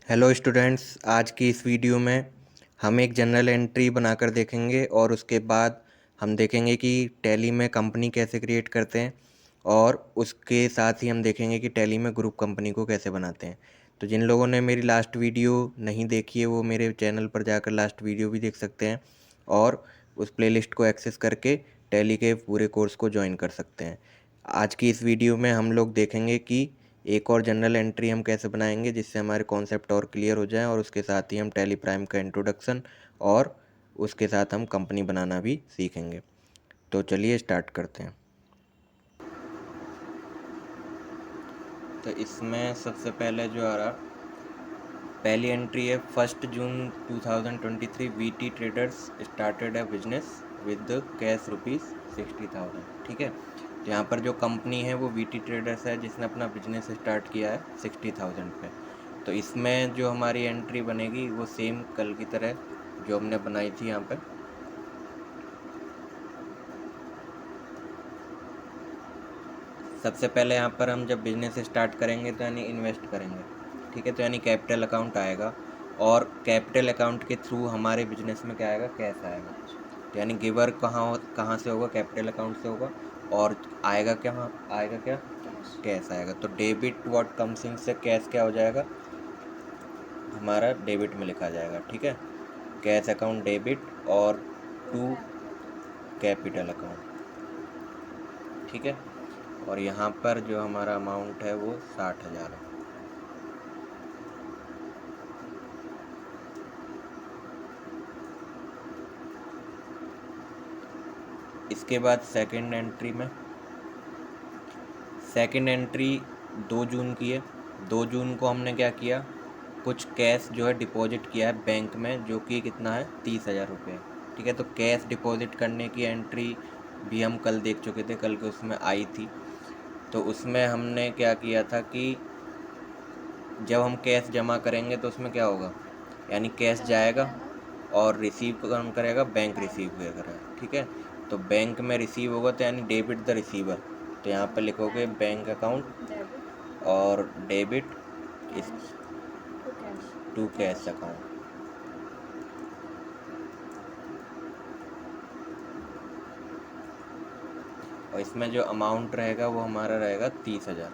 Hello students, आज की इस वीडियो में हम एक जनरल एंट्री बनाकर देखेंगे और उसके बाद हम देखेंगे कि टैली में कंपनी कैसे क्रिएट करते हैं और उसके साथ ही हम देखेंगे कि टैली में ग्रुप कंपनी को कैसे बनाते हैं। तो जिन लोगों ने मेरी लास्ट वीडियो नहीं देखी है वो मेरे चैनल पर जाकर लास्ट वीडियो भी देख सकते हैं और उस प्लेलिस्ट को एक्सेस करके टैली के पूरे कोर्स को ज्वाइन कर सकते हैं। आज की इस वीडियो में हम लोग देखेंगे कि एक और जनरल एंट्री हम कैसे बनाएंगे जिससे हमारे कॉन्सेप्ट और क्लियर हो जाए और उसके साथ ही हम टैली प्राइम का इंट्रोडक्शन और उसके साथ हम कंपनी बनाना भी सीखेंगे। तो चलिए स्टार्ट करते हैं। तो इसमें सबसे पहले जो आ रहा पहली एंट्री है 1 जून 2023 VT traders started a business with cash ₹60,000। ठीक है, तो यहाँ पर जो कंपनी है वो वीटी ट्रेडर्स है जिसने अपना बिजनेस स्टार्ट किया है 60,000 पे। तो इसमें जो हमारी एंट्री बनेगी वो सेम कल की तरह जो हमने बनाई थी यहाँ पे। सबसे पहले यहाँ पर हम जब बिजनेस स्टार्ट करेंगे तो यानी इन्वेस्ट करेंगे, ठीक है, तो यानी कैपिटल अकाउंट आएगा और कैपिटल अकाउंट के थ्रू हमारे बिजनेस में क्या आएगा, कैश आएगा। तो यानी गिवर कहाँ से होगा, कैपिटल अकाउंट से होगा और आएगा क्या, कैश आएगा। तो डेबिट व्हाट कम्स इन से कैश क्या हो जाएगा, हमारा डेबिट में लिखा जाएगा। ठीक है, कैश अकाउंट डेबिट और टू कैपिटल अकाउंट। ठीक है, और यहाँ पर जो हमारा अमाउंट है वो 60,000 है। इसके बाद सेकंड एंट्री 2 जून की है। 2 जून को हमने क्या किया, कुछ कैश जो है डिपॉजिट किया है बैंक में, जो कि कितना है, 30,000 रुपये। ठीक है, तो कैश डिपॉजिट करने की एंट्री भी हम कल देख चुके थे, कल के उसमें आई थी। तो उसमें हमने क्या किया था कि जब हम कैश जमा करेंगे तो उसमें क्या होगा, यानी कैश जाएगा और रिसीव कौन करेगा, बैंक रिसीव करेगा। ठीक है, तो बैंक में रिसीव होगा तो यानी डेबिट द रिसीवर। तो यहाँ पर लिखोगे बैंक अकाउंट और डेबिट इस टू कैश अकाउंट। और इसमें जो अमाउंट रहेगा वो हमारा रहेगा 30,000।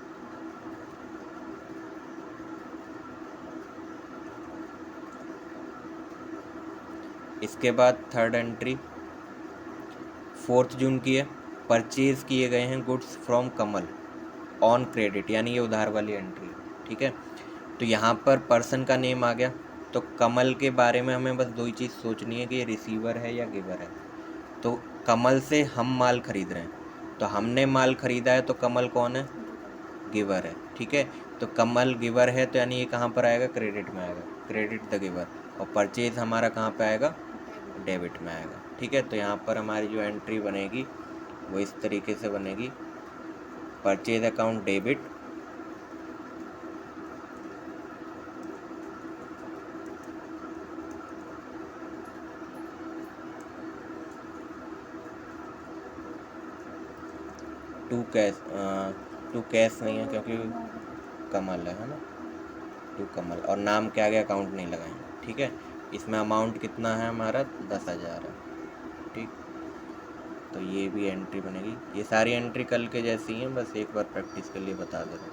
इसके बाद थर्ड एंट्री 4 जून की है। परचेज किए गए हैं goods from Kamal on credit, यानी ये उधार वाली एंट्री। ठीक है, तो यहाँ पर पर्सन का नेम आ गया। तो कमल के बारे में हमें बस दो ही चीज़ सोचनी है कि ये रिसीवर है या गिवर है। तो कमल से हम माल खरीद रहे हैं, तो हमने माल खरीदा है तो कमल कौन है, गिवर है। ठीक है, तो कमल गिवर है तो यानी ये कहाँ पर आएगा, क्रेडिट में आएगा, क्रेडिट द गिवर। और परचेज हमारा कहाँ पे आएगा, डेबिट में आएगा। ठीक है, तो यहाँ पर हमारी जो एंट्री बनेगी वो इस तरीके से बनेगी, purchase account debit to cash नहीं है क्योंकि कमल है ना, टू कमल, और नाम के आगे अकाउंट नहीं लगाएंगे। ठीक है, इसमें अमाउंट कितना है हमारा, 10,000 है। ठीक, तो ये भी एंट्री बनेगी। ये सारी एंट्री कल के जैसी हैं, बस एक बार प्रैक्टिस के लिए बता दे रहे हैं।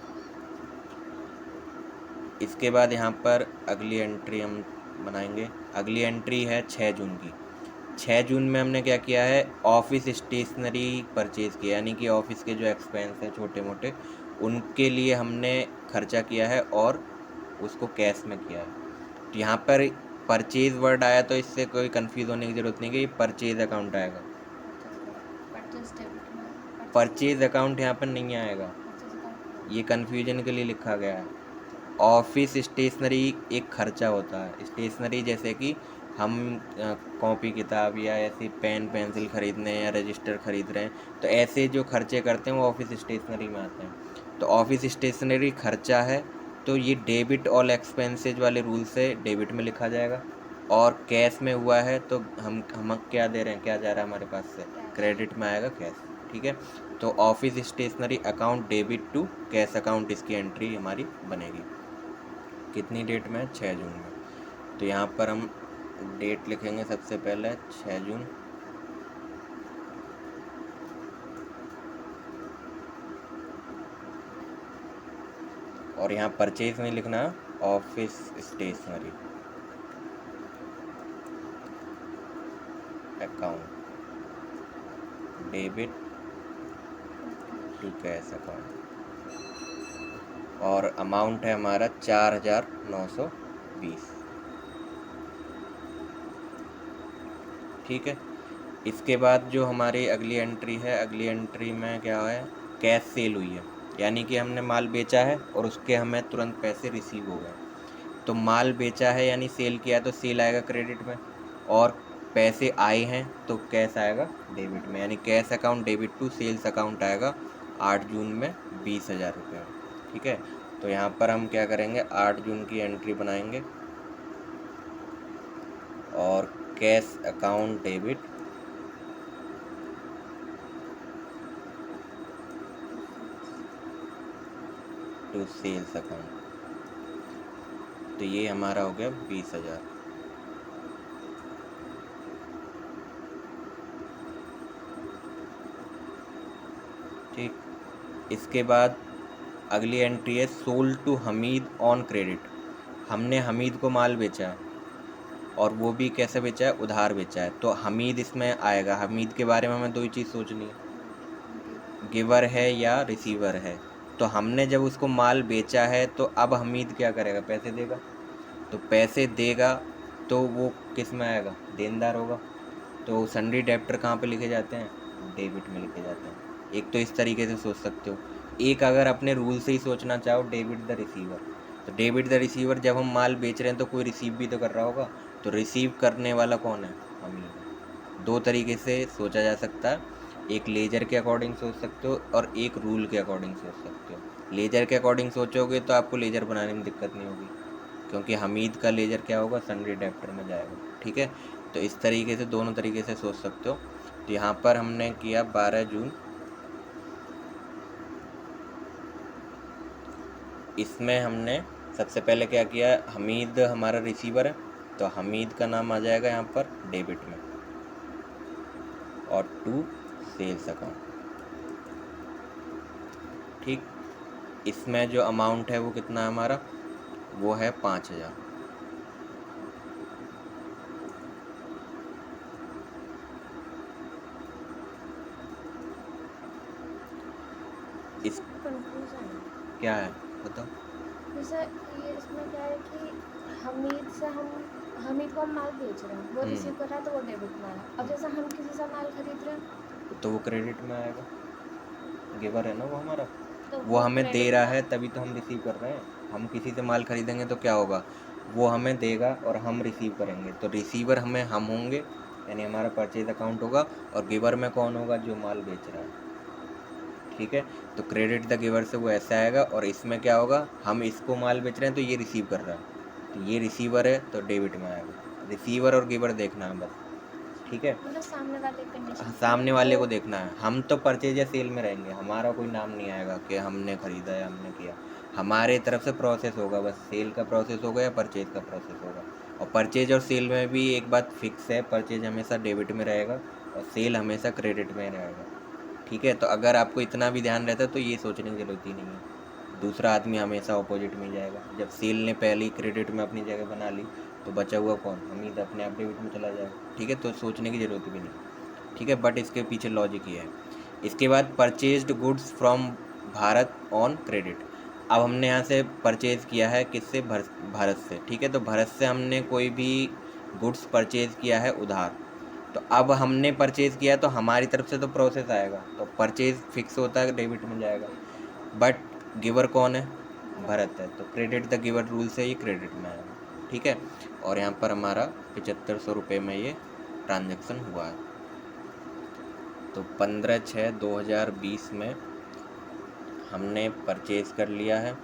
इसके बाद यहाँ पर अगली एंट्री हम बनाएंगे। अगली एंट्री है 6 जून की। 6 जून में हमने क्या किया है, ऑफिस स्टेशनरी परचेज़ किया, यानी कि ऑफिस के जो एक्सपेंस हैं छोटे मोटे उनके लिए हमने खर्चा किया है और उसको कैश में किया है। तो यहाँ पर परचेज वर्ड आया तो इससे कोई कंफ्यूज होने की ज़रूरत नहीं कि ये परचेज अकाउंट आएगा, परचेज अकाउंट यहाँ पर नहीं आएगा, ये कन्फ्यूजन के लिए लिखा गया है। ऑफिस स्टेशनरी एक खर्चा होता है, स्टेशनरी जैसे कि हम कॉपी किताब या ऐसे पेन पेंसिल खरीदने या रजिस्टर खरीद रहे हैं, तो ऐसे जो खर्चे करते हैं वो ऑफिस स्टेशनरी में आते हैं। तो ऑफिस स्टेशनरी खर्चा है तो ये डेबिट ऑल एक्सपेंसेज वाले रूल से डेबिट में लिखा जाएगा, और कैश में हुआ है तो हम क्या दे रहे हैं, क्या जा रहा है हमारे पास से, क्रेडिट में आएगा, कैश। ठीक है, तो office stationery account debit to cash account, इसकी एंट्री हमारी बनेगी। कितनी डेट में है? 6 जून में। तो यहाँ पर हम डेट लिखेंगे सबसे पहले 6 जून। और यहाँ परचेज में लिखना office stationery account debit to cash account, और अमाउंट है हमारा 4,920। ठीक है। इसके बाद जो हमारी अगली एंट्री है, अगली एंट्री में क्या है? कैश सेल हुई है, यानी कि हमने माल बेचा है और उसके हमें तुरंत पैसे रिसीव हो गए। तो माल बेचा है यानी सेल किया है, तो सेल आएगा क्रेडिट में, और पैसे आए हैं तो कैश आएगा डेबिट में, यानी cash account debit to sales account आएगा 8 जून में 20,000 रुपये। ठीक है। तो यहाँ पर हम क्या करेंगे? 8 जून की एंट्री बनाएंगे और cash account debit to sales account, तो ये हमारा हो गया 20,000। ठीक। इसके बाद अगली एंट्री है sold to Hamid on credit. हमने हमीद को माल बेचा है, और वो भी कैसे बेचा है? उधार बेचा है। तो हमीद इसमें आएगा। हमीद के बारे में हमें दो ही चीज़ सोचनी है, गिवर है या रिसीवर है। तो हमने जब उसको माल बेचा है तो अब हमीद क्या करेगा? पैसे देगा। तो पैसे देगा तो वो किस में आएगा? देनदार होगा। तो सन्डी डेब्टर कहाँ पे लिखे जाते हैं? डेबिट में लिखे जाते हैं। एक तो इस तरीके से सोच सकते हो। एक अगर अपने रूल से ही सोचना चाहो, डेबिट द रिसीवर। तो डेबिट द रिसीवर, जब हम माल बेच रहे हैं तो कोई रिसीव भी तो कर रहा होगा, तो रिसीव करने वाला कौन है? हम ही हैं। दो तरीके से सोचा जा सकता है, एक लेजर के अकॉर्डिंग सोच सकते हो और एक रूल के अकॉर्डिंग सोच सकते हो। लेजर के अकॉर्डिंग सोचोगे तो आपको लेजर बनाने में दिक्कत नहीं होगी, क्योंकि हमीद का लेजर क्या होगा? सन्डी डेब्टर में जाएगा। ठीक है। तो इस तरीके से दोनों तरीके से सोच सकते हो। तो यहाँ पर हमने किया 12 जून। इसमें हमने सबसे पहले क्या किया? हमीद हमारा रिसीवर है, तो हमीद का नाम आ जाएगा यहाँ पर डेबिट में, और टू सेल्स अकाउंट। ठीक। इसमें जो अमाउंट है वो कितना है हमारा? वो है 5,000। इस कंफ्यूजन है। क्या है बताओ? जैसे ये इसमें क्या है कि हमीद से हमीद को हम माल बेच रहे हैं, वो रिसीव कर रहा है तो वो डेबिट में आया। अब जैसे हम किसी से माल खरीद रहे हैं तो वो क्रेडिट में आएगा, गिवर है ना वो हमारा, तो वो हमें दे क्रेडिट रहा में है तभी तो हम रिसीव कर रहे हैं। हम किसी से माल खरीदेंगे तो क्या होगा? वो हमें देगा और हम रिसीव करेंगे, तो रिसीवर हम होंगे, यानी हमारा परचेज अकाउंट होगा, और गिवर में कौन होगा? जो माल बेच रहा है। ठीक है। तो क्रेडिट द गिवर से वो ऐसा आएगा, और इसमें क्या होगा? हम इसको माल बेच रहे हैं तो ये रिसीव कर रहा है, तो ये रिसीवर है तो डेबिट में आएगा। रिसीवर और गिवर देखना है बस। ठीक है। मतलब सामने वाले कंडीशन सामने वाले को देखना है। हम तो परचेज या सेल में रहेंगे, हमारा कोई नाम नहीं आएगा कि हमने खरीदा या हमने किया। हमारे तरफ से प्रोसेस होगा, बस सेल का प्रोसेस होगा या परचेज का प्रोसेस होगा। और परचेज और सेल में भी एक बात फिक्स है, परचेज हमेशा डेबिट में रहेगा और सेल हमेशा क्रेडिट में रहेगा। ठीक है। तो अगर आपको इतना भी ध्यान रहता है तो ये सोचने की ज़रूरत ही नहीं है, दूसरा आदमी हमेशा अपोजिट में ही जाएगा। जब सेल ने पहले ही क्रेडिट में अपनी जगह बना ली तो बचा हुआ कौन? हमीद अपने आप डेबिट में चला जाएगा। ठीक है। तो सोचने की ज़रूरत भी नहीं। ठीक है। बट इसके पीछे लॉजिक ये है। इसके बाद purchased goods from Bharat on credit. अब हमने यहाँ से परचेज़ किया है किससे? भारत से। ठीक है। तो भारत से हमने कोई भी गुड्स परचेज़ किया है उधार, तो अब हमने परचेज़ किया तो हमारी तरफ से तो प्रोसेस आएगा, तो परचेज़ फिक्स होता है, डेबिट में जाएगा। बट गिवर कौन है? भारत है, तो क्रेडिट द गिवर रूल से ये क्रेडिट में आएगा। ठीक है। और यहाँ पर हमारा 7500 रुपये में ये ट्रांजेक्शन हुआ है। तो 15/6/2020 में हमने परचेज़ कर लिया है।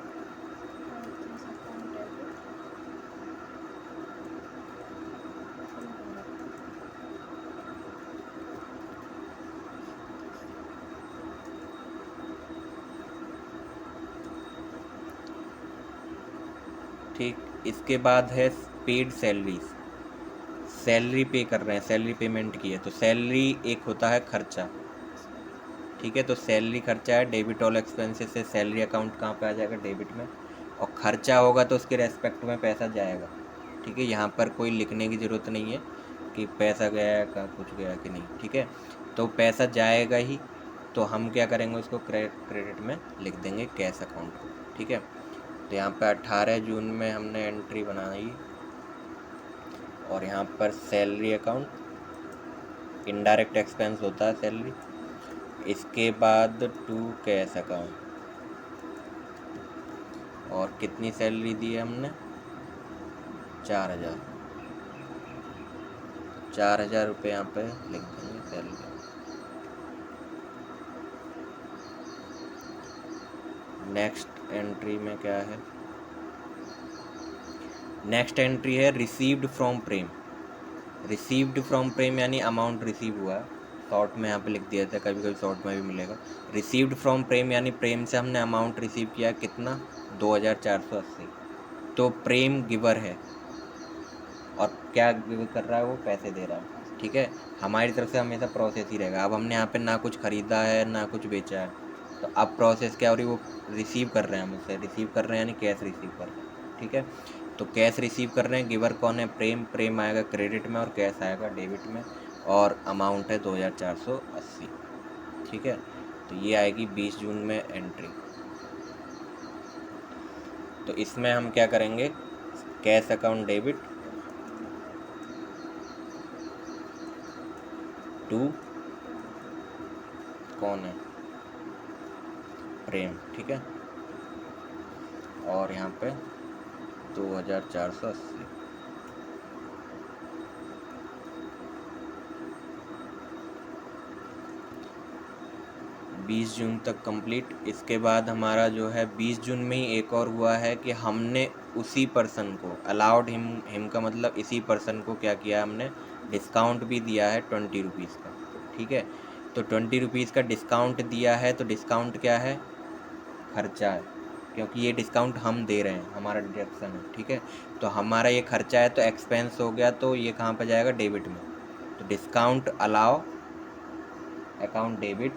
ठीक, इसके बाद है पेड सैलरीज, सैलरी पे कर रहे हैं, सैलरी पेमेंट की है, तो सैलरी एक होता है खर्चा, ठीक है। तो सैलरी खर्चा है, डेबिट ऑल एक्सपेंसेस से सैलरी अकाउंट कहाँ पे आ जाएगा, डेबिट में, और खर्चा होगा तो उसके रेस्पेक्ट में पैसा जाएगा, ठीक है। यहाँ पर कोई लिखने की ज़रूरत नहीं है कि पैसा गया है का कुछ गया कि नहीं, ठीक है। तो पैसा जाएगा ही, तो हम क्या करेंगे, उसको क्रेडिट में लिख देंगे कैश अकाउंट को, ठीक है। तो यहाँ पर 18 जून में हमने एंट्री बनाई, और यहाँ पर सैलरी अकाउंट, इनडायरेक्ट एक्सपेंस होता है सैलरी। इसके बाद टू कैश अकाउंट, और कितनी सैलरी दी है हमने, 4000, 4000 रुपये यहाँ पे लिख देंगे सैलरी। नेक्स्ट एंट्री में क्या है, नेक्स्ट एंट्री है received from Prem. Received from Prem यानी अमाउंट रिसीव हुआ, शॉर्ट में यहाँ पे लिख दिया था, कभी कभी शॉर्ट में भी मिलेगा। रिसीव्ड फ्रॉम प्रेम यानी प्रेम से हमने अमाउंट रिसीव किया, कितना, 2480। तो प्रेम गिवर है, और क्या गिव कर रहा है, वो पैसे दे रहा है, ठीक है। हमारी तरफ से हमेशा प्रोसेस ही रहेगा। अब हमने यहाँ पे ना कुछ ख़रीदा है ना कुछ बेचा है, तो अब प्रोसेस क्या हो रही है, वो रिसीव कर रहे हैं हमसे, रिसीव कर रहे हैं यानी कैश रिसीव कर रहे हैं, ठीक है। तो कैश रिसीव कर रहे हैं, गिवर कौन है, प्रेम, प्रेम आएगा क्रेडिट में और कैश आएगा डेबिट में, और अमाउंट है 2480, ठीक है। तो ये आएगी 20 जून में एंट्री। तो इसमें हम क्या करेंगे, कैश अकाउंट डेबिट टू कौन है, प्रेम, ठीक है, और यहाँ पे 2480। बीस जून तक कंप्लीट। इसके बाद हमारा जो है 20 जून में ही एक और हुआ है कि हमने उसी पर्सन को अलाउड हिम का मतलब इसी पर्सन को क्या किया, हमने डिस्काउंट भी दिया है 20 रुपीज़ का, ठीक है। तो 20 रुपीज़ का डिस्काउंट दिया है, तो डिस्काउंट क्या है, खर्चा है, क्योंकि ये डिस्काउंट हम दे रहे हैं, हमारा डिडक्शन है, ठीक है। तो हमारा ये खर्चा है, तो एक्सपेंस हो गया, तो ये कहाँ पर जाएगा, डेबिट में। तो discount allow account debit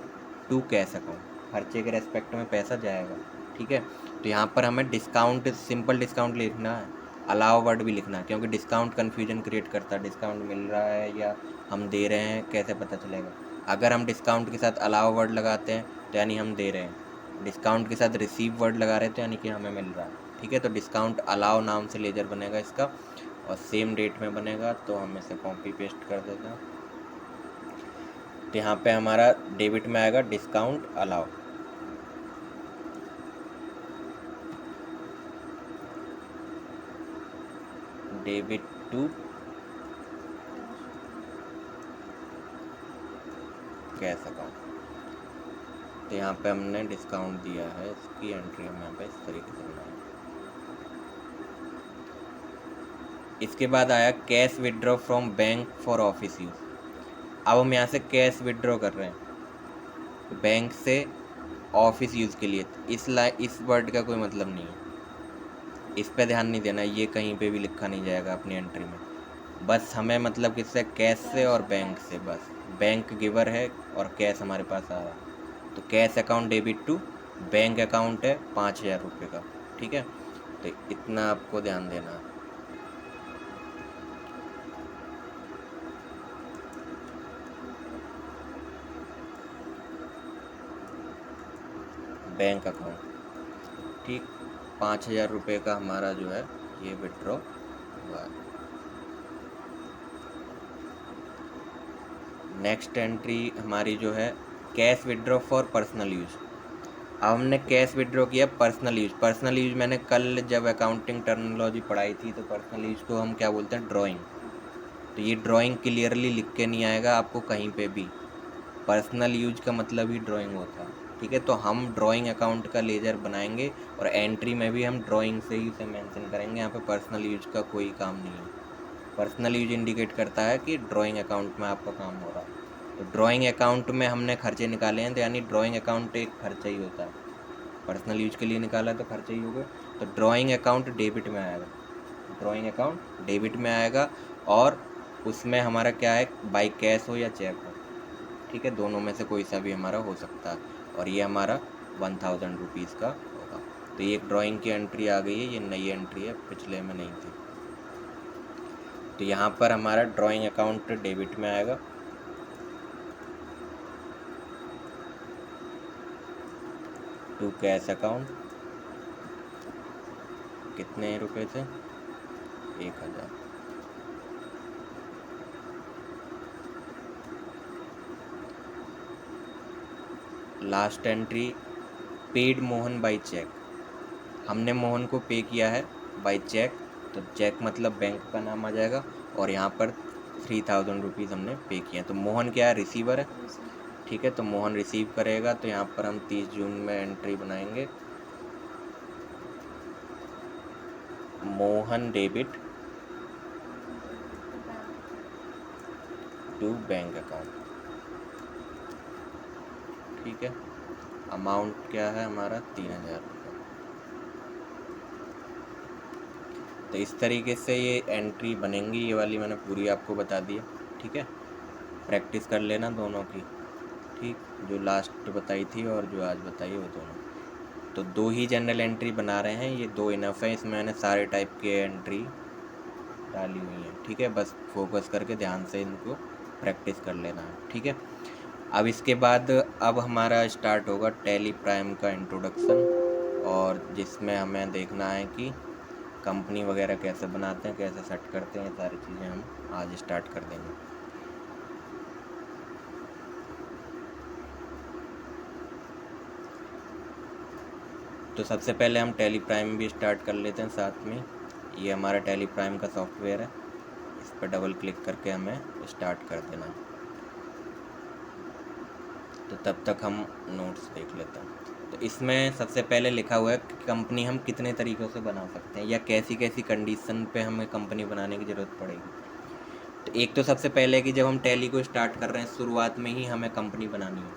to cash account, खर्चे के रेस्पेक्ट में पैसा जाएगा, ठीक है। तो यहाँ पर हमें डिस्काउंट, सिंपल डिस्काउंट लिखना है, अलाउ वर्ड भी लिखना है, क्योंकि डिस्काउंट कन्फ्यूजन क्रिएट करता है, डिस्काउंट मिल रहा है या हम दे रहे हैं कैसे पता चलेगा। अगर हम डिस्काउंट के साथ अलाउ वर्ड लगाते हैं तो यानी हम दे रहे हैं, डिस्काउंट के साथ रिसीव वर्ड लगा रहे थे यानी कि हमें मिल रहा है, ठीक है। तो डिस्काउंट अलाउ नाम से लेजर बनेगा इसका, और सेम डेट में बनेगा, तो हम इसे कॉपी पेस्ट कर देते हैं। तो यहाँ पे हमारा डेबिट में आएगा discount allow, debit to cash account. तो यहाँ पे हमने डिस्काउंट दिया है, इसकी एंट्री हम यहाँ पे इस तरीके से बनाएंगे। इसके बाद आया cash withdraw from bank for office use. अब हम यहाँ से कैश विड्रॉ कर रहे हैं बैंक से ऑफिस यूज़ के लिए, इस वर्ड का कोई मतलब नहीं है, इस पे ध्यान नहीं देना, ये कहीं पे भी लिखा नहीं जाएगा अपनी एंट्री में। बस हमें मतलब किससे, कैश से और बैंक से, बस बैंक गिवर है और कैश हमारे पास आ रहा है। तो cash account debit to bank account है 5000 रुपये का, ठीक है। तो इतना आपको ध्यान देना है। बैंक अकाउंट, ठीक, 5000 रुपये का हमारा जो है ये विड्रॉ हुआ है। नेक्स्ट एंट्री हमारी जो है cash withdraw for personal use. अब हमने कैश विड्रॉ किया पर्सनल यूज़। पर्सनल यूज़ मैंने कल जब अकाउंटिंग टर्मिनोलॉजी पढ़ाई थी, तो पर्सनल यूज़ को हम क्या बोलते हैं, ड्राइंग। तो ये ड्राइंग क्लियरली लिख के नहीं आएगा आपको कहीं पे भी, पर्सनल यूज का मतलब ही ड्राइंग होता है, ठीक है। तो हम ड्राइंग अकाउंट का लेजर बनाएंगे, और एंट्री में भी हम ड्राइंग से ही उसे मेंशन करेंगे, यहाँ पे पर्सनल यूज का कोई काम नहीं है। पर्सनल यूज इंडिकेट करता है कि ड्राइंग अकाउंट में आपका काम हो रहा है। तो ड्राइंग अकाउंट में हमने खर्चे निकाले हैं, तो यानी ड्राइंग अकाउंट एक खर्चा ही होता है, पर्सनल यूज के लिए निकाला है तो खर्चा ही होगा। तो ड्राइंग अकाउंट डेबिट में आएगा, ड्राइंग अकाउंट डेबिट में आएगा, और उसमें हमारा क्या है, बाई कैश हो या चेक हो, ठीक है, दोनों में से कोई सा भी हमारा हो सकता है, और ये हमारा 1000 रुपीज़ का होगा। तो ये एक ड्राइंग की एंट्री आ गई है, ये नई एंट्री है, पिछले में नहीं थी। तो यहाँ पर हमारा ड्राइंग अकाउंट डेबिट में आएगा, टू कैश अकाउंट, कितने रुपए थे, 1000। Last entry paid Mohan by cheque, हमने मोहन को पे किया है बाई चेक, तो चेक मतलब बैंक का नाम आ जाएगा, और यहाँ पर 3000 रुपीज़ हमने पे किए हैं। तो मोहन क्या है, रिसीवर है, ठीक है, तो मोहन रिसीव करेगा। तो यहाँ पर हम 30 जून में एंट्री बनाएंगे, Mohan debit to bank account, ठीक है। अमाउंट क्या है हमारा, 3000 रुपये। तो इस तरीके से ये एंट्री बनेंगी, ये वाली मैंने पूरी आपको बता दी है, ठीक है। प्रैक्टिस कर लेना दोनों की, ठीक, जो लास्ट बताई थी और जो आज बताई वो दोनों। तो 2 ही जनरल एंट्री बना रहे हैं, ये 2 इनफ है, इसमें मैंने सारे टाइप के एंट्री डाली हुई हैं, ठीक है। बस फोकस करके ध्यान से इनको प्रैक्टिस कर लेना है, ठीक है। अब इसके बाद अब हमारा स्टार्ट होगा टैली प्राइम का इंट्रोडक्शन, और जिसमें हमें देखना है कि कंपनी वगैरह कैसे बनाते हैं, कैसे सेट करते हैं, सारी चीज़ें हम आज स्टार्ट कर देंगे। तो सबसे पहले हम टैली प्राइम भी स्टार्ट कर लेते हैं साथ में। ये हमारा टैली प्राइम का सॉफ्टवेयर है, इस पर डबल क्लिक करके हमें स्टार्ट कर देना है। तो तब तक हम नोट्स देख लेते हैं। तो इसमें सबसे पहले लिखा हुआ है कि कंपनी हम कितने तरीक़ों से बना सकते हैं, या कैसी कैसी कंडीशन पे हमें कंपनी बनाने की ज़रूरत पड़ेगी। तो एक तो सबसे पहले कि जब हम टैली को स्टार्ट कर रहे हैं, शुरुआत में ही हमें कंपनी बनानी है,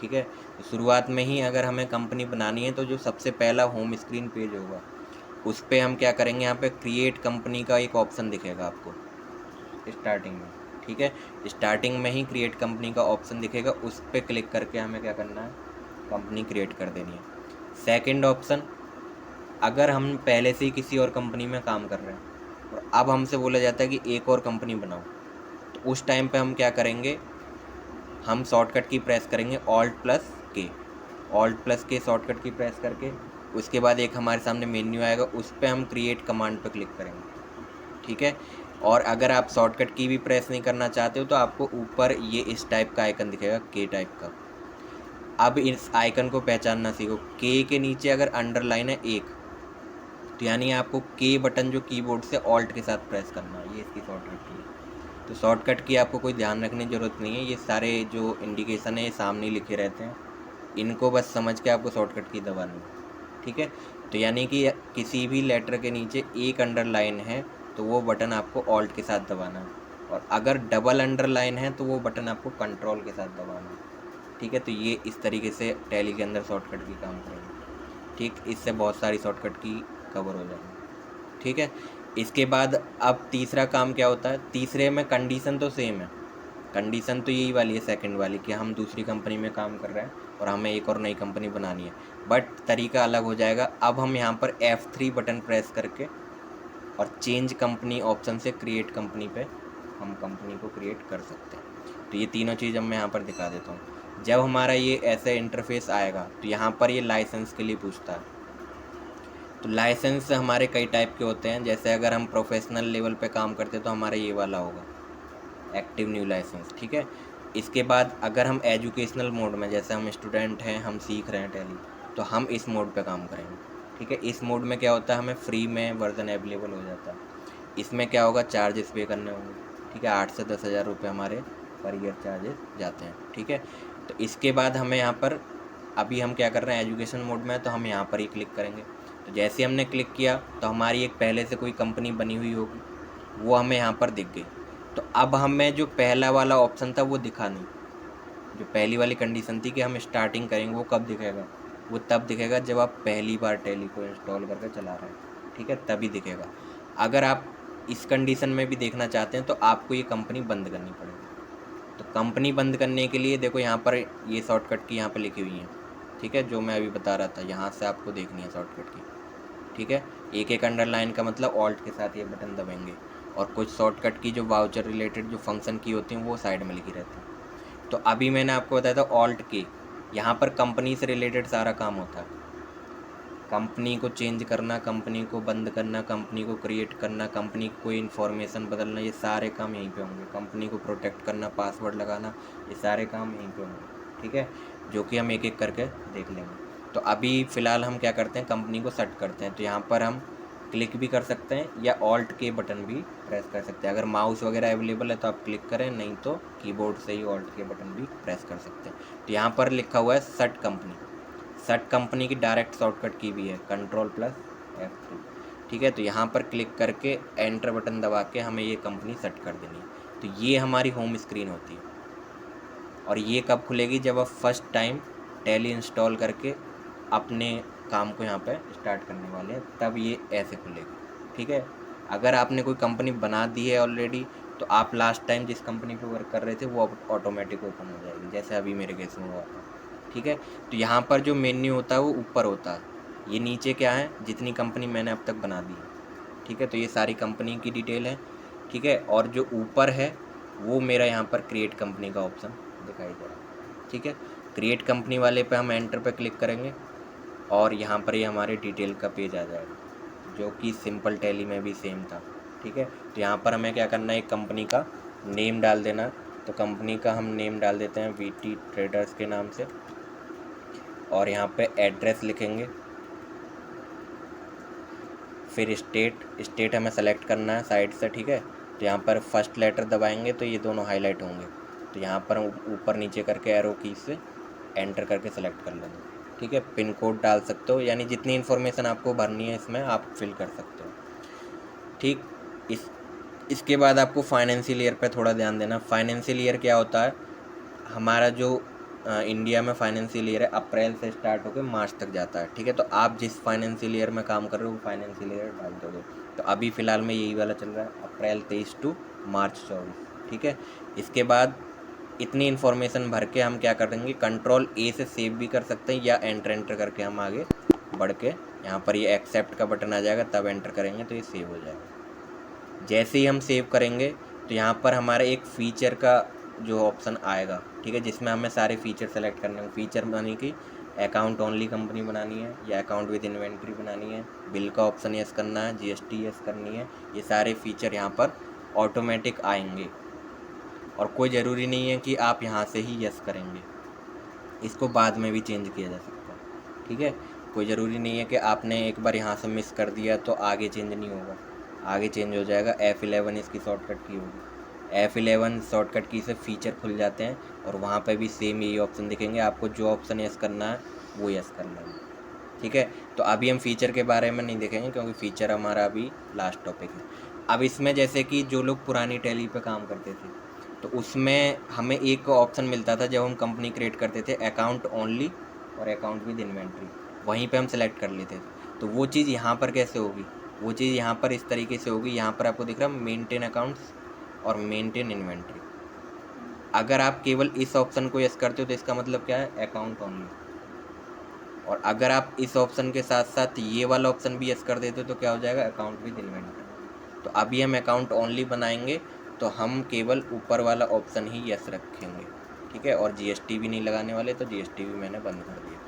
ठीक है। तो शुरुआत में ही अगर हमें कंपनी बनानी है, तो जो सबसे पहला होम स्क्रीन पेज होगा, उस पर हम क्या करेंगे, यहाँ पे क्रिएट कंपनी का एक ऑप्शन दिखेगा आपको स्टार्टिंग में, ठीक है। स्टार्टिंग में ही क्रिएट कंपनी का ऑप्शन दिखेगा, उस पर क्लिक करके हमें क्या करना है, कंपनी क्रिएट कर देनी है। सेकंड ऑप्शन, अगर हम पहले से ही किसी और कंपनी में काम कर रहे हैं और अब हमसे बोला जाता है कि एक और कंपनी बनाओ, तो उस टाइम पे हम क्या करेंगे, हम शॉर्टकट की प्रेस करेंगे ऑल्ट प्लस के शॉर्टकट की प्रेस करके, उसके बाद एक हमारे सामने मेन्यू आएगा, उस पर हम क्रिएट कमांड पर क्लिक करेंगे, ठीक है। और अगर आप शॉर्टकट की भी प्रेस नहीं करना चाहते हो, तो आपको ऊपर ये इस टाइप का आइकन दिखेगा, के टाइप का। अब इस आइकन को पहचानना सीखो, के नीचे अगर अंडरलाइन है एक, तो यानी आपको के बटन जो कीबोर्ड से ऑल्ट के साथ प्रेस करना है, ये इसकी शॉर्टकट की है। तो शॉर्टकट की आपको कोई ध्यान रखने की ज़रूरत नहीं है, ये सारे जो इंडिकेशन है ये सामने लिखे रहते हैं, इनको बस समझ के आपको शॉर्टकट की दबानी है, ठीक है। तो यानी कि किसी भी लेटर के नीचे एक अंडरलाइन है, तो वो बटन आपको ऑल्ट के साथ दबाना है, और अगर डबल अंडरलाइन है तो वो बटन आपको कंट्रोल के साथ दबाना है, ठीक है। तो ये इस तरीके से टैली के अंदर शॉर्टकट की काम करेंगे, ठीक, इससे बहुत सारी शॉर्टकट की कवर हो जाएंगी, ठीक है। इसके बाद अब तीसरा काम क्या होता है, तीसरे में कंडीशन तो सेम है, कंडीशन तो यही वाली है सेकंड वाली, कि हम दूसरी कंपनी में काम कर रहे हैं और हमें एक और नई कंपनी बनानी है, बट तरीका अलग हो जाएगा। अब हम यहाँ पर F3 बटन प्रेस करके और चेंज कंपनी ऑप्शन से क्रिएट कंपनी पे हम कंपनी को क्रिएट कर सकते हैं। तो ये तीनों चीज़ अब मैं यहाँ पर दिखा देता हूँ। जब हमारा ये ऐसे इंटरफेस आएगा, तो यहाँ पर ये लाइसेंस के लिए पूछता है। तो लाइसेंस हमारे कई टाइप के होते हैं, जैसे अगर हम प्रोफेशनल लेवल पे काम करते हैं तो हमारा ये वाला होगा, एक्टिव न्यू लाइसेंस, ठीक है। इसके बाद अगर हम एजुकेशनल मोड में, जैसे हम स्टूडेंट हैं, हम सीख रहे हैं टैली, तो हम इस मोड पे काम करेंगे, ठीक है। इस मोड में क्या होता है, हमें फ्री में वर्जन अवेलेबल हो जाता है। इसमें क्या होगा, चार्जेस पे करने होंगे, ठीक है। 8 से 10,000 रुपये हमारे पर ईयर चार्जेस जाते हैं, ठीक है। तो इसके बाद हमें यहाँ पर, अभी हम क्या कर रहे हैं, एजुकेशन मोड में है, तो हम यहाँ पर ही क्लिक करेंगे। तो जैसे हमने क्लिक किया, तो हमारी एक पहले से कोई कंपनी बनी हुई होगी, वो हमें यहाँ पर दिख गई। तो अब हमें जो पहला वाला ऑप्शन था वो दिखा नहीं, जो पहली वाली कंडीशन थी कि हम स्टार्टिंग करेंगे, वो कब दिखेगा, वो तब दिखेगा जब आप पहली बार टैली को इंस्टॉल करके चला रहे हैं, ठीक है, तभी दिखेगा। अगर आप इस कंडीशन में भी देखना चाहते हैं तो आपको ये कंपनी बंद करनी पड़ेगी। तो कंपनी बंद करने के लिए देखो यहाँ पर ये शॉर्टकट की यहाँ पर लिखी हुई है, ठीक है, जो मैं अभी बता रहा था, यहाँ से आपको देखनी है शॉर्टकट की, ठीक है। एक एक अंडरलाइन का मतलब ऑल्ट के साथ ये बटन दबेंगे, और कुछ शॉर्टकट की जो वाउचर रिलेटेड जो फंक्शन की होती हैं वो साइड में लिखी रहती है। तो अभी मैंने आपको बताया था ऑल्ट के, यहाँ पर कंपनी से रिलेटेड सारा काम होता है। कंपनी को चेंज करना, कंपनी को बंद करना, कंपनी को क्रिएट करना, कंपनी को कोई इन्फॉर्मेशन बदलना, ये सारे काम यहीं पे होंगे। कंपनी को प्रोटेक्ट करना, पासवर्ड लगाना, ये सारे काम यहीं पे होंगे, ठीक है, जो कि हम एक एक करके देख लेंगे। तो अभी फ़िलहाल हम क्या करते हैं, कंपनी को सेट करते हैं। तो यहाँ पर हम क्लिक भी कर सकते हैं या ऑल्ट के बटन भी प्रेस कर सकते हैं। अगर माउस वगैरह अवेलेबल है तो आप क्लिक करें, नहीं तो कीबोर्ड से ही ऑल्ट के बटन भी प्रेस कर सकते हैं। तो यहाँ पर लिखा हुआ है सेट कंपनी। सेट कंपनी की डायरेक्ट शॉर्टकट की भी है Ctrl+F3, ठीक है। तो यहाँ पर क्लिक करके एंटर बटन दबा के हमें ये कंपनी सेट कर देनी है। तो ये हमारी होम स्क्रीन होती है, और ये कब खुलेगी, जब आप फर्स्ट टाइम टैली इंस्टॉल करके अपने काम को यहाँ पे स्टार्ट करने वाले हैं, तब ये ऐसे खुलेगी, ठीक है। अगर आपने कोई कंपनी बना दी है ऑलरेडी, तो आप लास्ट टाइम जिस कंपनी पे वर्क कर रहे थे वो ऑटोमेटिक ओपन हो जाएगी, जैसे अभी मेरे केस में हुआ था, ठीक है। तो यहाँ पर जो मेन्यू होता है वो ऊपर होता है, ये नीचे क्या है, जितनी कंपनी मैंने अब तक बना दी है, ठीक है। तो ये सारी कंपनी की डिटेल है, ठीक है। और जो ऊपर है वो मेरा यहाँ पर क्रिएट कंपनी का ऑप्शन दिखाई दे रहा है, ठीक है। क्रिएट कंपनी वाले पे हम एंटर पे क्लिक करेंगे, और यहाँ पर ये हमारे डिटेल का पेज आ जाएगा, जो कि सिंपल टैली में भी सेम था, ठीक है। तो यहाँ पर हमें क्या करना है, एक कंपनी का नेम डाल देना। तो कंपनी का हम नेम डाल देते हैं VT ट्रेडर्स के नाम से, और यहाँ पे एड्रेस लिखेंगे, फिर स्टेट हमें सेलेक्ट करना है साइड से, ठीक है। तो यहाँ पर फर्स्ट लेटर दबाएंगे तो ये दोनों हाईलाइट होंगे। तो यहाँ पर ऊपर नीचे करके एरो की से एंटर करके सेलेक्ट कर लेंगे, ठीक है। पिन कोड डाल सकते हो, यानी जितनी इन्फॉर्मेशन आपको भरनी है इसमें आप फिल कर सकते हो, ठीक। इसके बाद आपको फाइनेंशियल ईयर पे थोड़ा ध्यान देना। फाइनेंशियल ईयर क्या होता है, हमारा जो इंडिया में फाइनेंशियल ईयर है अप्रैल से स्टार्ट होकर मार्च तक जाता है, ठीक है। तो आप जिस फाइनेंशियल ईयर में काम कर रहे हो वो फाइनेंशियल ईयर डाल दोगे। तो अभी फ़िलहाल में यही वाला चल रहा है, अप्रैल 23 टू मार्च 24, ठीक है। इसके बाद इतनी इन्फॉर्मेशन भर के हम क्या करेंगे, Ctrl+A से सेव भी कर सकते हैं, या एंटर करके हम आगे बढ़ के यहाँ पर ये एक्सेप्ट का बटन आ जाएगा, तब एंटर करेंगे तो ये सेव हो जाएगा। जैसे ही हम सेव करेंगे तो यहाँ पर हमारा एक फ़ीचर का जो ऑप्शन आएगा, ठीक है, जिसमें हमें सारे फीचर सेलेक्ट करने होंगे। फीचर बनाने की अकाउंट ओनली कंपनी बनानी है, या अकाउंट विद इन्वेंट्री बनानी है, बिल का ऑप्शन यस करना है, GST यस करनी है। ये सारे फीचर यहाँ पर ऑटोमेटिक आएंगे, और कोई ज़रूरी नहीं है कि आप यहाँ से ही यस करेंगे, इसको बाद में भी चेंज किया जा सकता है, ठीक है। कोई ज़रूरी नहीं है कि आपने एक बार यहाँ से मिस कर दिया तो आगे चेंज नहीं होगा, आगे चेंज हो जाएगा। F11 इसकी शॉर्टकट की होगी, F11 शॉर्टकट की से फीचर खुल जाते हैं, और वहाँ पे भी सेम यही ऑप्शन दिखेंगे। आपको जो ऑप्शन यस करना है वो यस करना है, ठीक है। तो अभी हम फ़ीचर के बारे में नहीं देखेंगे, क्योंकि फ़ीचर हमारा अभी लास्ट टॉपिक है। अब इसमें जैसे कि जो लोग पुरानी टैली पे काम करते थे, तो उसमें हमें एक ऑप्शन मिलता था जब हम कंपनी क्रिएट करते थे, अकाउंट ओनली और अकाउंट विद इन्वेंट्री, वहीं पे हम सेलेक्ट कर लेते थे। तो वो चीज़ यहाँ पर कैसे होगी, वो चीज़ यहाँ पर इस तरीके से होगी। यहाँ पर आपको दिख रहा है मेंटेन अकाउंट्स और मेंटेन इन्वेंट्री। अगर आप केवल इस ऑप्शन को यस करते हो तो इसका मतलब क्या है, अकाउंट ओनली। और अगर आप इस ऑप्शन के साथ साथ ये वाला ऑप्शन भी यस कर देते हो तो क्या हो जाएगा, अकाउंट विद इन्वेंट्री। तो अभी हम अकाउंट ओनली बनाएंगे, तो हम केवल ऊपर वाला ऑप्शन ही यस रखेंगे, ठीक है। और GST भी नहीं लगाने वाले, तो GST भी मैंने बंद कर दिया।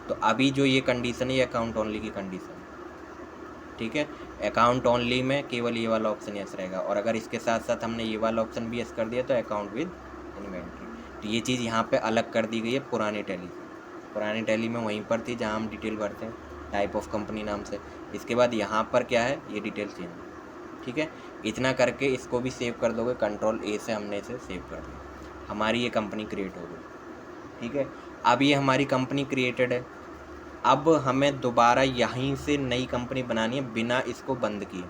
तो अभी जो ये कंडीशन है ये अकाउंट ओनली की कंडीशन है, ठीक है। अकाउंट ओनली में केवल ये वाला ऑप्शन यस रहेगा, और अगर इसके साथ साथ हमने ये वाला ऑप्शन भी यस कर दिया तो अकाउंट विद इन्वेंट्री। तो ये चीज़ यहाँ पे अलग कर दी गई है पुरानी टैली से। पुरानी टैली में वहीं पर थी जहाँ हम डिटेल भरते हैं टाइप ऑफ कंपनी नाम से। इसके बाद यहाँ पर क्या है, ये डिटेल चेंज है, ठीक है। इतना करके इसको भी सेव कर दोगे, Ctrl+A से हमने इसे सेव कर दिया, हमारी ये कंपनी क्रिएट हो गई, ठीक है। अब ये हमारी कंपनी क्रिएटेड है, अब हमें दोबारा यहीं से नई कंपनी बनानी है बिना इसको बंद किए।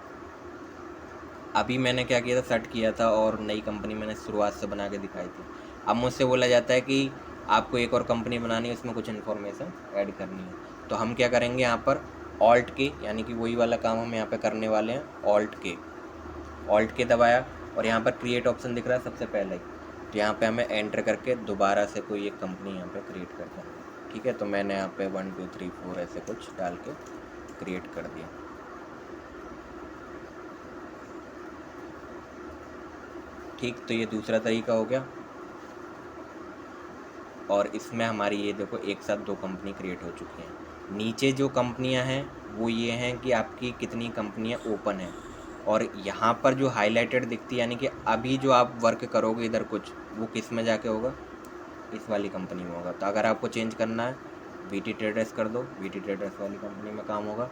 अभी मैंने क्या किया था, सेट किया था और नई कंपनी मैंने शुरुआत से बना के दिखाई थी। अब मुझसे बोला जाता है कि आपको एक और कंपनी बनानी है, उसमें कुछ इन्फॉर्मेशन ऐड करनी है। तो हम क्या करेंगे यहाँ पर ऑल्ट के, यानी कि वही वाला काम हम यहाँ पे करने वाले हैं। ऑल्ट के दबाया और यहाँ पर क्रिएट ऑप्शन दिख रहा है सबसे पहले ही, तो यहाँ पे हमें एंटर करके दोबारा से कोई एक कंपनी यहाँ पे क्रिएट कर देंगे। ठीक है, तो मैंने यहाँ पे 1 2 3 4 ऐसे कुछ डाल के क्रिएट कर दिया। ठीक, तो ये दूसरा तरीका हो गया। और इसमें हमारी ये देखो एक साथ 2 कंपनी क्रिएट हो चुकी हैं। नीचे जो कंपनियां हैं वो ये हैं कि आपकी कितनी कंपनियां ओपन हैं, और यहाँ पर जो हाईलाइटेड दिखती है यानी कि अभी जो आप वर्क करोगे इधर कुछ, वो किस में जाके होगा, इस वाली कंपनी में होगा। तो अगर आपको चेंज करना है VT ट्रेडर्स कर दो, VT ट्रेडर्स वाली कंपनी में काम होगा।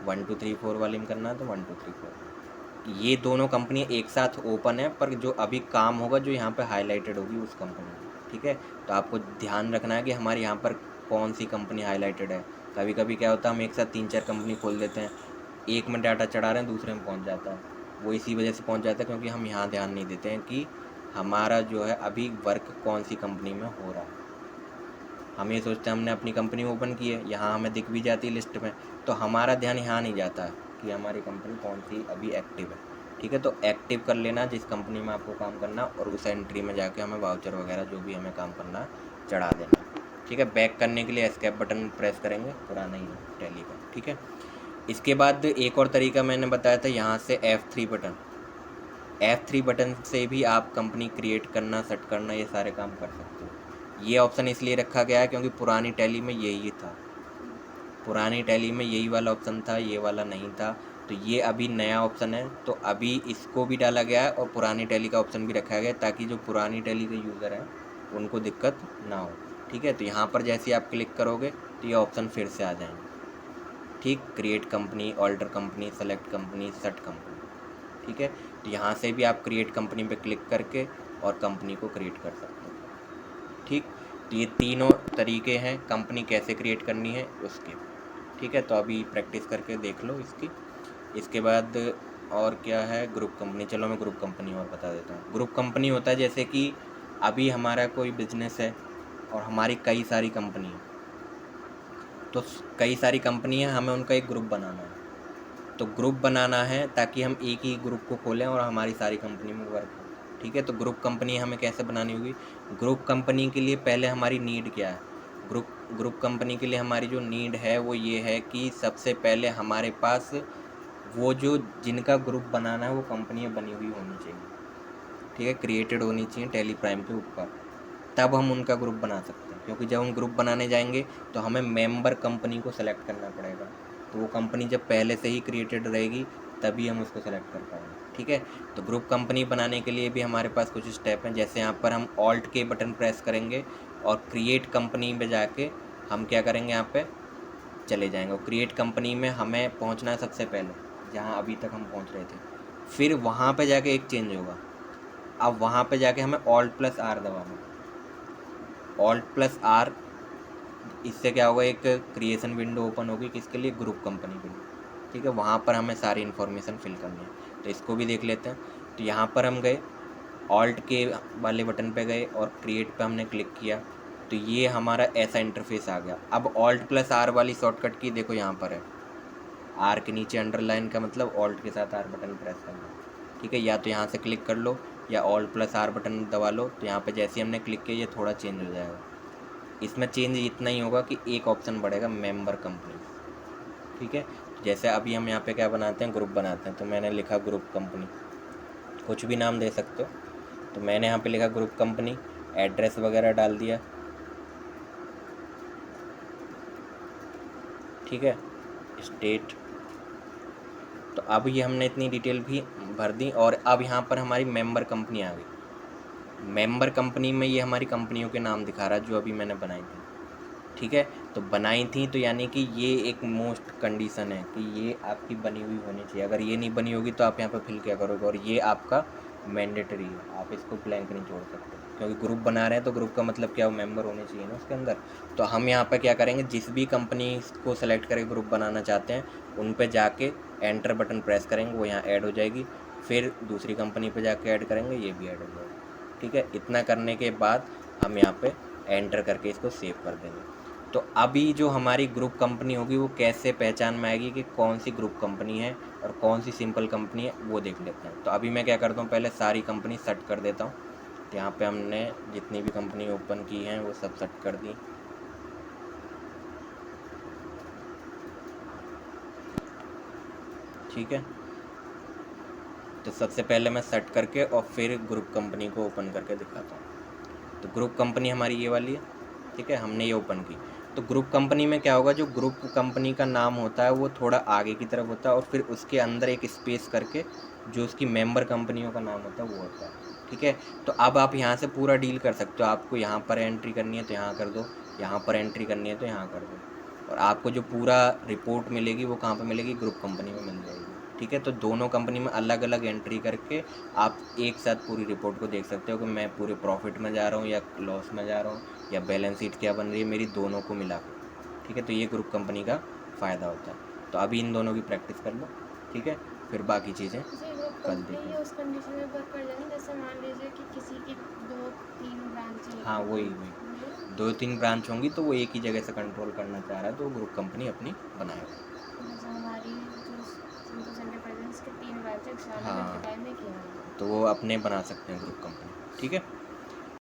1 2 3 4 वाली में करना है तो 1 2 3 4। ये दोनों कंपनियां एक साथ ओपन है, पर जो अभी काम होगा जो यहाँ पे हाईलाइटेड होगी उस कंपनी में। ठीक है, तो आपको ध्यान रखना है कि हमारे यहाँ पर कौन सी कंपनी हाईलाइटेड है। कभी कभी क्या होता है, हम एक साथ 3 4 कंपनी खोल देते हैं, एक में डाटा चढ़ा रहे हैं दूसरे में पहुँच जाता है। वो इसी वजह से पहुँच जाता है क्योंकि हम यहाँ ध्यान नहीं देते हैं कि हमारा जो है अभी वर्क कौन सी कंपनी में हो रहा है। हम ये सोचते हैं हमने अपनी कंपनी ओपन की है, यहाँ हमें दिख भी जाती है लिस्ट में, तो हमारा ध्यान यहाँ नहीं जाता है कि हमारी कंपनी कौन सी अभी एक्टिव है। ठीक है, तो एक्टिव कर लेना जिस कंपनी में आपको काम करना, और उस एंट्री में जाके हमें वाउचर वगैरह जो भी हमें काम करना है चढ़ा देना। ठीक है, बैक करने के लिए एस्केप बटन प्रेस करेंगे, पुराना ही है टैली का। ठीक है, इसके बाद एक और तरीका मैंने बताया था, यहाँ से F3 बटन से भी आप कंपनी क्रिएट करना, सेट करना, ये सारे काम कर सकते हो। ये ऑप्शन इसलिए रखा गया है क्योंकि पुरानी टैली में यही था, पुरानी टैली में यही वाला ऑप्शन था, ये वाला नहीं था। तो ये अभी नया ऑप्शन है, तो अभी इसको भी डाला गया है और पुरानी टैली का ऑप्शन भी रखा गया है, ताकि जो पुरानी टैली के यूज़र हैं उनको दिक्कत ना हो। ठीक है, तो यहाँ पर जैसे आप क्लिक करोगे तो ये ऑप्शन फिर से आ जाएंगे। ठीक, create company, alter company, select company, set company. ठीक है, तो यहाँ से भी आप क्रिएट कंपनी पे क्लिक करके और कंपनी को क्रिएट कर सकते हो। ठीक, तो ये तीनों तरीके हैं कंपनी कैसे क्रिएट करनी है उसके। ठीक है, तो अभी प्रैक्टिस करके देख लो इसकी। इसके बाद और क्या है, ग्रुप कंपनी। चलो मैं ग्रुप कंपनी और बता देता हूँ। ग्रुप कंपनी होता है जैसे कि अभी हमारा कोई बिजनेस है और हमारी कई सारी कंपनी है, तो कई सारी कंपनी है, हमें उनका एक ग्रुप बनाना है। तो ग्रुप बनाना है ताकि हम एक ही ग्रुप को खोलें और हमारी सारी कंपनी में वर्क हो। ठीक है, तो ग्रुप कंपनी हमें कैसे बनानी होगी। ग्रुप कंपनी के लिए पहले हमारी नीड क्या है। ग्रुप कंपनी के लिए हमारी जो नीड है वो ये है कि सबसे पहले हमारे पास वो जो जिनका ग्रुप बनाना है वो कंपनियाँ बनी हुई होनी चाहिए। ठीक है, क्रिएटेड होनी चाहिए टैली प्राइम के ऊपर, तब हम उनका ग्रुप बना सकते हैं। क्योंकि जब हम ग्रुप बनाने जाएंगे तो हमें मेंबर कंपनी को सेलेक्ट करना पड़ेगा, तो वो कंपनी जब पहले से ही क्रिएटेड रहेगी तभी हम उसको सेलेक्ट कर पाएंगे। ठीक है, तो ग्रुप कंपनी बनाने के लिए भी हमारे पास कुछ स्टेप हैं। जैसे यहाँ पर हम ऑल्ट के बटन प्रेस करेंगे और क्रिएट कंपनी में जाके हम क्या करेंगे, यहाँ पे चले जाएंगे और क्रिएट कंपनी में हमें पहुँचना है सबसे पहले जहाँ अभी तक हम पहुँच रहे थे। फिर वहाँ पे जाके एक चेंज होगा, अब वहाँ पे जाके हमें Alt+R दबाना। Alt+R, इससे क्या होगा, एक क्रिएशन विंडो ओपन होगी किसके लिए, ग्रुप कंपनी के लिए। ठीक है, वहाँ पर हमें सारी इन्फॉर्मेशन फिल करनी है, तो इसको भी देख लेते हैं। तो यहाँ पर हम गए, ऑल्ट के वाले बटन पे गए और क्रिएट पे हमने क्लिक किया, तो ये हमारा ऐसा इंटरफेस आ गया। अब Alt+R वाली शॉर्टकट की देखो यहाँ पर है, आर के नीचे अंडरलाइन का मतलब ऑल्ट के साथ आर बटन प्रेस करना। ठीक है, या तो यहाँ से क्लिक कर लो या Alt+R बटन दबा लो, तो यहाँ पे जैसे हमने क्लिक किया ये थोड़ा चेंज हो जाएगा। इसमें चेंज इतना ही होगा कि एक ऑप्शन बढ़ेगा, मेंबर कंपनी। ठीक है, जैसे अभी हम यहाँ पे क्या बनाते हैं, ग्रुप बनाते हैं, तो मैंने लिखा ग्रुप कंपनी, कुछ भी नाम दे सकते हो। तो मैंने यहाँ पे लिखा ग्रुप कंपनी, एड्रेस वगैरह डाल दिया। ठीक है, स्टेट, तो अब ये हमने इतनी डिटेल भी भर दी। और अब यहाँ पर हमारी मेंबर कंपनी आ गई। मेंबर कंपनी में ये हमारी कंपनियों के नाम दिखा रहा है जो अभी मैंने बनाई थी। ठीक है, तो बनाई थी तो यानी कि ये एक मोस्ट कंडीशन है कि ये आपकी बनी हुई होनी चाहिए। अगर ये नहीं बनी होगी तो आप यहाँ पर फिल क्या करोगे, और ये आपका मैंडेटरी है, आप इसको ब्लैंक नहीं छोड़ सकते। क्योंकि ग्रुप बना रहे हैं तो ग्रुप का मतलब क्या, वो मेंबर होने चाहिए ना उसके अंदर। तो हम यहाँ पर क्या करेंगे, जिस भी कंपनी को सेलेक्ट करके ग्रुप बनाना चाहते हैं उन पर जाके एंटर बटन प्रेस करेंगे, वो यहाँ ऐड हो जाएगी। फिर दूसरी कंपनी पे जाके ऐड करेंगे, ये भी ऐड हो जाएगा। ठीक है, इतना करने के बाद हम यहाँ पे एंटर करके इसको सेव कर देंगे। तो अभी जो हमारी ग्रुप कंपनी होगी वो कैसे पहचान में आएगी कि कौन सी ग्रुप कंपनी है और कौन सी सिंपल कंपनी है, वो देख लेते हैं। तो अभी मैं क्या करता हूँ, पहले सारी कंपनी सेट कर देता हूँ। तो यहाँ पे हमने जितनी भी कंपनी ओपन की हैं वो सब सेट कर दी। ठीक है, तो सबसे पहले मैं सेट करके और फिर ग्रुप कंपनी को ओपन करके दिखाता हूँ। तो ग्रुप कंपनी हमारी ये वाली है। ठीक है, हमने ये ओपन की। तो ग्रुप कंपनी में क्या होगा, जो ग्रुप कंपनी का नाम होता है वो थोड़ा आगे की तरफ होता है और फिर उसके अंदर एक स्पेस करके जो उसकी मेंबर कंपनियों का नाम होता है वो होता है। ठीक है, तो अब आप यहाँ से पूरा डील कर सकते हो। आपको यहाँ पर एंट्री करनी है तो यहाँ कर दो, यहाँ पर एंट्री करनी है तो यहाँ कर दो, और आपको जो पूरा रिपोर्ट मिलेगी वो कहाँ पर मिलेगी, ग्रुप कंपनी में मिल जाएगी। ठीक है, तो दोनों कंपनी में अलग अलग एंट्री करके आप एक साथ पूरी रिपोर्ट को देख सकते हो कि मैं पूरे प्रॉफिट में जा रहा हूँ या लॉस में जा रहा हूँ, या बैलेंस शीट क्या बन रही है मेरी, दोनों को मिला के। ठीक है, तो ये ग्रुप कंपनी का फ़ायदा होता है। तो अभी इन दोनों की प्रैक्टिस कर लो। ठीक है, फिर बाकी चीज़ें जी ग्रुप कल कंपनी देखेंगे। ये उस कंडीशन में वर्क कर जाएंगे जैसे मान लीजिए कि किसी की 2-3 ब्रांच है। हाँ, वही वही 2-3 ब्रांच होंगी तो वो एक ही जगह से कंट्रोल करना चाह रहा है, तो वो ग्रुप कंपनी अपनी बनाएगा। जैसे हमारी जो संतोष एंटरप्राइजेस के 3 ब्रांच है, 96 हाँ, 55 में किया है। तो वो अपने बना सकते हैं ग्रुप कंपनी। ठीक है।